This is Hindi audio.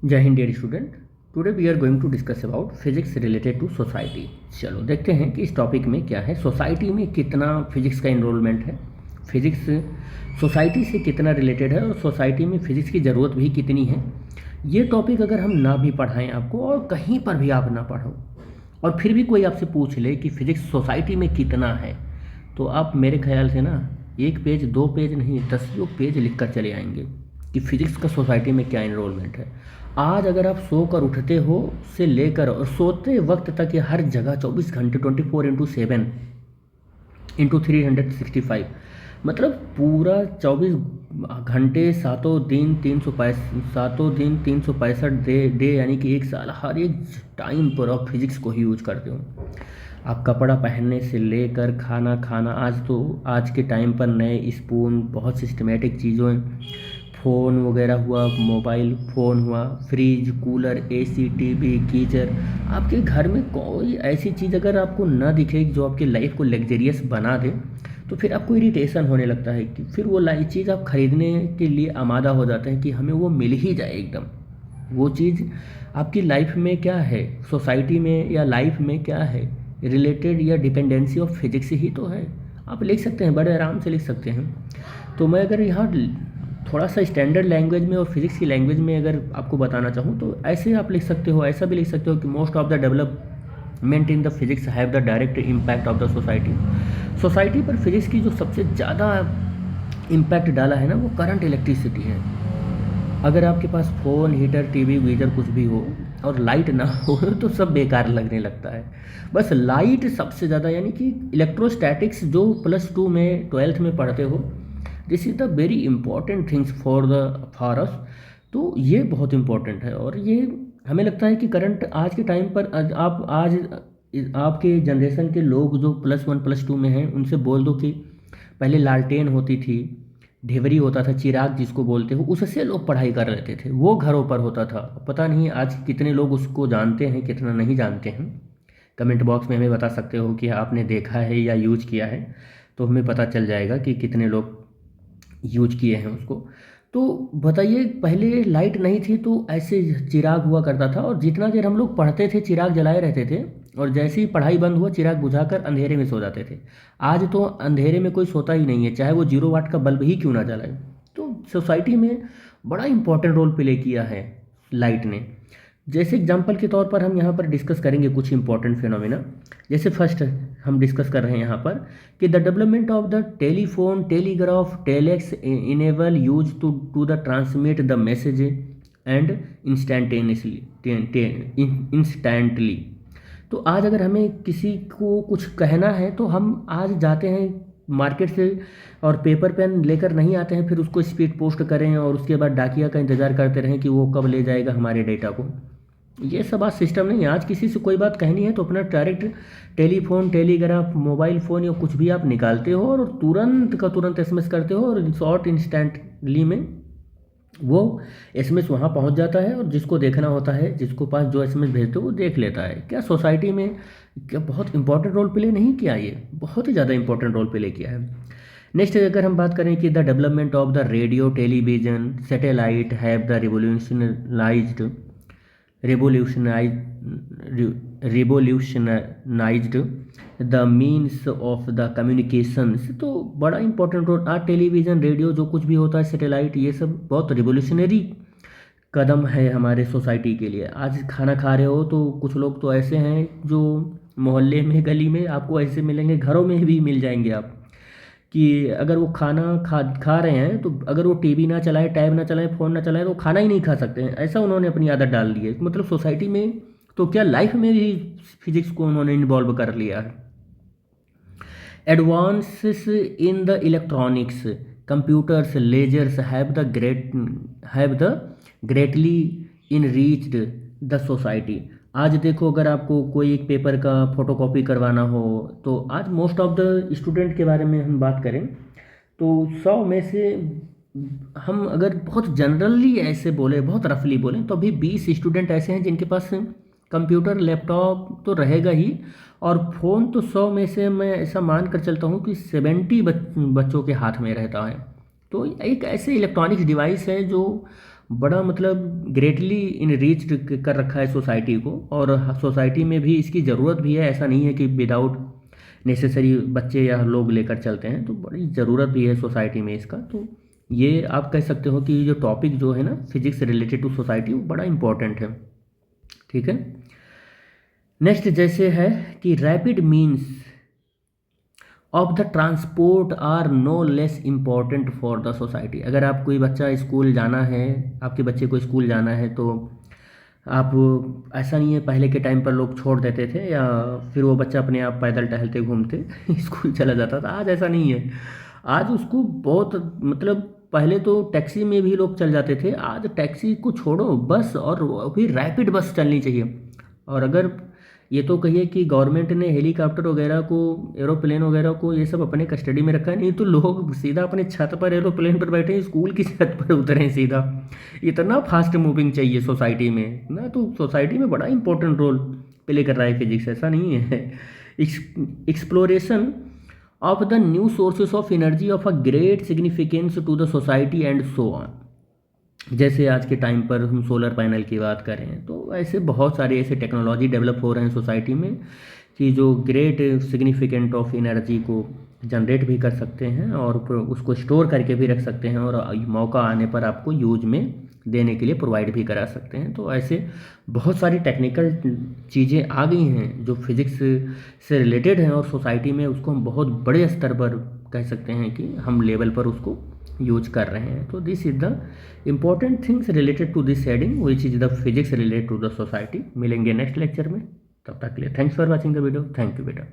जय Hind dear student. Today we are going to discuss about physics related to society. चलो देखते हैं कि इस टॉपिक में क्या है, सोसाइटी में कितना फिजिक्स का इनरोलमेंट है, फिजिक्स सोसाइटी से कितना रिलेटेड है और सोसाइटी में फिजिक्स की ज़रूरत भी कितनी है। ये टॉपिक अगर हम ना भी पढ़ाएं आपको और कहीं पर भी आप ना पढ़ो और फिर भी कोई आपसे पूछ ले कि फिजिक्स सोसाइटी में कितना है, तो आप मेरे ख्याल से ना एक पेज दो पेज नहीं 10 पेज लिख कर चले आएंगे कि फिजिक्स का सोसाइटी में क्या इनरोलमेंट है। आज अगर आप सोकर उठते हो से लेकर और सोते वक्त तक ये हर जगह 24 घंटे 24/7 इंटू 365, मतलब पूरा 24 घंटे सातों दिन 365 डे यानी कि एक साल, हर एक टाइम पर आप फिजिक्स को ही यूज करते हो। आप कपड़ा पहनने से लेकर खाना खाना, आज के टाइम पर नए स्पून, बहुत सिस्टमेटिक चीज़ों, फ़ोन वगैरह हुआ, मोबाइल फ़ोन हुआ, fridge, cooler, AC, TV, geyser. आपके घर में कोई ऐसी चीज़ अगर आपको ना दिखे जो आपकी लाइफ को लग्जरियस बना दे, तो फिर आपको इरिटेशन होने लगता है कि फिर वो चीज़ आप खरीदने के लिए आमादा हो जाते हैं कि हमें वो मिल ही जाए एकदम। वो चीज़ आपकी लाइफ में क्या है, सोसाइटी में या लाइफ में क्या है, रिलेटेड या डिपेंडेंसी ऑफ फिजिक्स ही तो है। आप लिख सकते हैं, बड़े आराम से लिख सकते हैं। तो मैं अगर यहाँ थोड़ा सा स्टैंडर्ड लैंग्वेज में और फिजिक्स की लैंग्वेज में अगर आपको बताना चाहूँ तो ऐसे आप लिख सकते हो, ऐसा भी लिख सकते हो कि most of the development in the physics have the direct impact of the society पर फिजिक्स की जो सबसे ज़्यादा इम्पैक्ट डाला है ना, वो करंट इलेक्ट्रिसिटी है। अगर आपके पास फ़ोन, हीटर, टीवी, गीजर कुछ भी हो और लाइट ना हो तो सब बेकार लगने लगता है। बस लाइट सबसे ज़्यादा, यानी कि इलेक्ट्रोस्टैटिक्स जो +2 में 12th में पढ़ते हो, this is the very important things for us. तो ये बहुत इंपॉर्टेंट है और ये हमें लगता है कि करंट आज के टाइम पर आप आज आपके जनरेशन के लोग जो +1 +2 में हैं उनसे बोल दो कि पहले लालटेन होती थी, ढेवरी होता था, चिराग जिसको बोलते हो, उससे लोग पढ़ाई कर लेते थे, वो घरों पर होता था। पता नहीं आज कितने लोग उसको जानते हैं, कितना नहीं जानते हैं। कमेंट बॉक्स में हमें बता सकते हो कि आपने देखा है या यूज किया है, तो हमें पता चल जाएगा कि कितने लोग यूज किए हैं उसको। तो बताइए, पहले लाइट नहीं थी तो ऐसे चिराग हुआ करता था और जितना देर हम लोग पढ़ते थे चिराग जलाए रहते थे और जैसे ही पढ़ाई बंद हुआ चिराग बुझाकर अंधेरे में सो जाते थे। आज तो अंधेरे में कोई सोता ही नहीं है, चाहे वो 0 वाट का बल्ब ही क्यों ना जलाए। तो सोसाइटी में बड़ा इंपॉर्टेंट रोल प्ले किया है लाइट ने। जैसे एग्जांपल के तौर पर हम यहाँ पर डिस्कस करेंगे कुछ इंपॉर्टेंट फिनोमिना। जैसे फर्स्ट हम डिस्कस कर रहे हैं यहाँ पर कि the development of the telephone, telegraph, telex enable use to the transmit the message and instantly. तो आज अगर हमें किसी को कुछ कहना है तो हम आज जाते हैं मार्केट से और पेपर पेन लेकर नहीं आते हैं, फिर उसको स्पीड पोस्ट करें और उसके बाद डाकिया का इंतज़ार करते रहें कि वो कब ले जाएगा हमारे डेटा को। ये सब आज सिस्टम नहीं। आज किसी से कोई बात कहनी है तो अपना direct telephone, telegraph, mobile phone या कुछ भी आप निकालते हो और तुरंत का तुरंत एसएमएस करते हो और शॉर्ट इंस्टेंटली में वो एसएमएस वहाँ पहुँच जाता है और जिसको देखना होता है, जिसको पास जो एसएमएस भेजते हो वो देख लेता है। क्या सोसाइटी में क्या बहुत इंपॉर्टेंट रोल प्ले नहीं किया? ये बहुत ही ज़्यादा इंपॉर्टेंट रोल प्ले किया है। नेक्स्ट अगर हम बात करें कि the development of the radio, television, satellite have the revolutionized the means of the communications. तो बड़ा इंपॉर्टेंट रोल आज टेलीविज़न, रेडियो, जो कुछ भी होता है, सैटेलाइट, ये सब बहुत रिवोल्यूशनरी कदम है हमारे सोसाइटी के लिए। आज खाना खा रहे हो तो कुछ लोग तो ऐसे हैं जो मोहल्ले में, गली में आपको ऐसे मिलेंगे, घरों में भी मिल जाएंगे आप, कि अगर वो खाना खा रहे हैं तो अगर वो टीवी ना चलाए, टैब ना चलाए, फ़ोन ना चलाए तो वो खाना ही नहीं खा सकते हैं। ऐसा उन्होंने अपनी आदत डाल दी है। मतलब सोसाइटी में तो क्या लाइफ में भी फिजिक्स को उन्होंने इन्वॉल्व कर लिया है। Advances in the electronics, computers, lasers have the greatly enriched the society. आज देखो, अगर आपको कोई एक पेपर का फोटोकॉपी करवाना हो तो आज मोस्ट ऑफ द स्टूडेंट के बारे में हम बात करें तो 100 में से हम अगर बहुत जनरली ऐसे बोले, बहुत रफली बोलें, तो अभी 20 स्टूडेंट ऐसे हैं जिनके पास कंप्यूटर, लैपटॉप तो रहेगा ही, और फ़ोन तो 100 में से मैं ऐसा मान कर चलता हूँ कि 70 बच्चों के हाथ में रहता है। तो एक ऐसे इलेक्ट्रॉनिक्स डिवाइस है जो बड़ा मतलब ग्रेटली इनरीच कर रखा है सोसाइटी को, और सोसाइटी में भी इसकी ज़रूरत भी है। ऐसा नहीं है कि विदाउट नेसेसरी बच्चे या लोग लेकर चलते हैं, तो बड़ी ज़रूरत भी है सोसाइटी में इसका। तो ये आप कह सकते हो कि ये जो टॉपिक जो है ना फिजिक्स रिलेटेड टू सोसाइटी, वो बड़ा इंपॉर्टेंट है। ठीक है। नेक्स्ट जैसे है कि rapid means of the transport are no less important for the society. अगर आप कोई बच्चा स्कूल जाना है, आपके बच्चे को स्कूल जाना है, तो आप, ऐसा नहीं है पहले के टाइम पर लोग छोड़ देते थे या फिर वो बच्चा अपने आप पैदल टहलते घूमते स्कूल चला जाता था। आज ऐसा नहीं है। आज उसको बहुत मतलब पहले तो टैक्सी में भी लोग चल जाते थे, आज टैक्सी को छोड़ो, बस, और वो भी रैपिड बस चलनी चाहिए। और अगर ये तो कहिए कि गवर्नमेंट ने हेलीकॉप्टर वगैरह को, एरोप्लेन वगैरह को, ये सब अपने कस्टडी में रखा है, नहीं तो लोग सीधा अपने छत पर एरोप्लेन पर बैठे हैं, स्कूल की छत पर उतरे सीधा। इतना फास्ट मूविंग चाहिए सोसाइटी में ना, तो सोसाइटी में बड़ा इंपॉर्टेंट रोल प्ले कर रहा है फिजिक्स, ऐसा नहीं है। Exploration of the new sources of energy of a great significance to the society and so on. जैसे आज के टाइम पर हम सोलर पैनल की बात करें, तो ऐसे बहुत सारे ऐसे टेक्नोलॉजी डेवलप हो रहे हैं सोसाइटी में कि जो ग्रेट सिग्निफिकेंट ऑफ एनर्जी को जनरेट भी कर सकते हैं और उसको स्टोर करके भी रख सकते हैं, और मौका आने पर आपको यूज में देने के लिए प्रोवाइड भी करा सकते हैं। तो ऐसे बहुत सारी टेक्निकल चीज़ें आ गई हैं जो फिज़िक्स से रिलेटेड हैं, और सोसाइटी में उसको हम बहुत बड़े स्तर पर कह सकते हैं कि हम लेवल पर उसको यूज कर रहे हैं। तो this is the important things related to this heading which is the physics related to the society. मिलेंगे नेक्स्ट लेक्चर में, तब तक के लिए thanks for watching the video. Thank you बेटा।